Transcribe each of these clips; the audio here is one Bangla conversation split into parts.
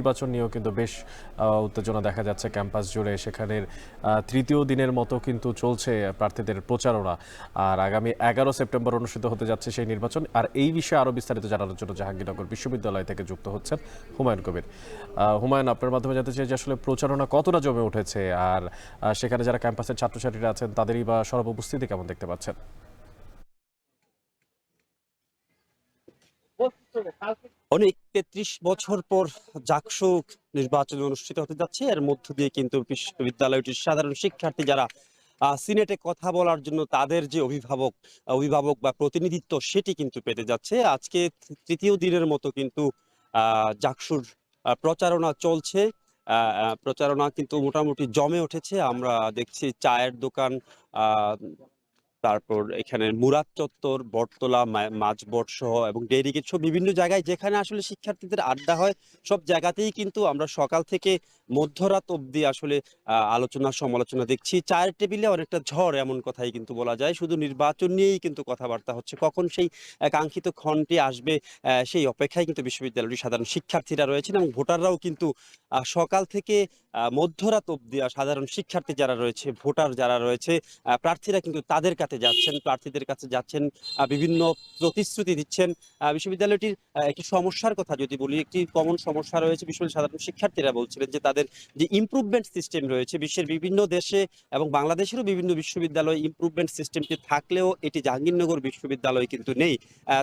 নির্বাচন নিয়েও কিন্তু বেশ উত্তেজনা দেখা যাচ্ছে ক্যাম্পাস জুড়ে। সেখানের তৃতীয় দিনের মতো কিন্তু চলছে প্রার্থীদের প্রচারণা। আর আগামী 11 সেপ্টেম্বর অনুষ্ঠিত হতে যাচ্ছে সেই নির্বাচন। আর এই বিষয়ে আরও বিস্তারিত জানানোর জন্য জাহাঙ্গীরনগর বিশ্ববিদ্যালয় থেকে যুক্ত হচ্ছেন হুমায়ুন কবির। হুমায়ুন, আপনার মাধ্যমে জানতে চাই যে আসলে প্রচারণা কতটা জমে উঠেছে, আর সেখানে যারা ক্যাম্পাসের ছাত্রছাত্রীরা আছেন তাদেরই বা সরব উপস্থিতি কেমন দেখতে পাচ্ছেন? অনেক ৩৩ বছর পর জাকসু নির্বাচন অনুষ্ঠিত হতে যাচ্ছে। এর মধ্য দিয়ে কিন্তু বিশ্ববিদ্যালয়টির সাধারণ শিক্ষার্থী যারা সিনেটে কথা বলার জন্য তাদের যে অভিভাবক বা প্রতিনিধিত্ব সেটি কিন্তু পেতে যাচ্ছে। আজকে তৃতীয় দিনের মতো কিন্তু জাকসুর প্রচারণা চলছে। প্রচারণা কিন্তু মোটামুটি জমে উঠেছে। আমরা দেখছি চায়ের দোকান, আ তারপর এখানে মুরাদ চত্বর, বটতলা, মাঝবট সহ এবং ডেইরি গেট সহ বিভিন্ন জায়গায় যেখানে আসলে শিক্ষার্থীদের আড্ডা হয়, সব জায়গাতেই কিন্তু আমরা সকাল থেকে মধ্যরাত অবধি আসলে আলোচনা সমালোচনা দেখছি। চায়ের টেবিলে অনেকটা ঝড় এমন কথাই কিন্তু বলা যায়। শুধু নির্বাচন নিয়েই কিন্তু কথাবার্তা হচ্ছে। কখন সেই কাঙ্ক্ষিত ক্ষণটি আসবে সেই অপেক্ষায় কিন্তু বিশ্ববিদ্যালয়টির সাধারণ শিক্ষার্থীরা রয়েছেন এবং ভোটাররাও কিন্তু সকাল থেকে মধ্যরাত অবধি সাধারণ শিক্ষার্থী যারা রয়েছে, ভোটার যারা রয়েছে, প্রার্থীরা কিন্তু তাদের কাছে যাচ্ছেন, প্রার্থীদের কাছে যাচ্ছেন, বিভিন্ন প্রতিশ্রুতি দিচ্ছেন। বিশ্ববিদ্যালয়টির একটি সমস্যার কথা যদি বলি, একটি কমন সমস্যা রয়েছে। বিশ্ববিদ্যালয়ের সাধারণ শিক্ষার্থীরা বলছিলেন যে তাদের যে ইমপ্রুভমেন্ট সিস্টেম রয়েছে বিশ্বের বিভিন্ন দেশে এবং বাংলাদেশেরও বিভিন্ন বিশ্ববিদ্যালয়ে ইমপ্রুভমেন্ট সিস্টেমটি থাকলেও এটি জাহাঙ্গীরনগর বিশ্ববিদ্যালয়ে কিন্তু নেই।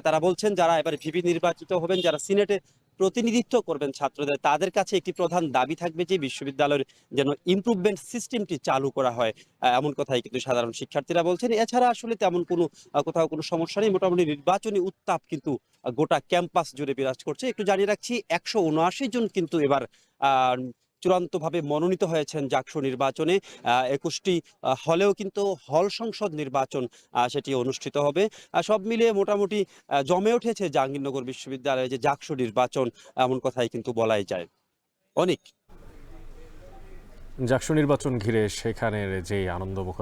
তারা বলছেন যারা এবার ভিপি নির্বাচিত হবেন, যারা সিনেটে প্রতিনিধিত্ব করবেন ছাত্রদের, তাদের কাছে একটি প্রধান দাবি থাকবে যে বিশ্ববিদ্যালয়ের যেন ইমপ্রুভমেন্ট সিস্টেমটি চালু করা হয়। এমন কথাই কিন্তু সাধারণ শিক্ষার্থীরা বলছেন। এছাড়া আসলে তেমন কোনো কোথাও কোনো সমস্যা নেই। মোটামুটি নির্বাচনী উত্তাপ কিন্তু গোটা ক্যাম্পাস জুড়ে বিরাজ করছে। একটু জানিয়ে রাখছি ১৭৯ জন কিন্তু এবার আ চূড়ান্তভাবে মনোনীত হয়েছেন জাকসু নির্বাচনে। ২১ টি হলেও কিন্তু হল সংসদ নির্বাচন সেটি অনুষ্ঠিত হবে। সব মিলিয়ে মোটামুটি জমে উঠেছে জাহাঙ্গীরনগর বিশ্ববিদ্যালয়ে যে জাকসু নির্বাচন, এমন কথাই কিন্তু বলাই যায়। অনেক জাকসু নির্বাচন ঘিরে সেখানের যে আনন্দমুখর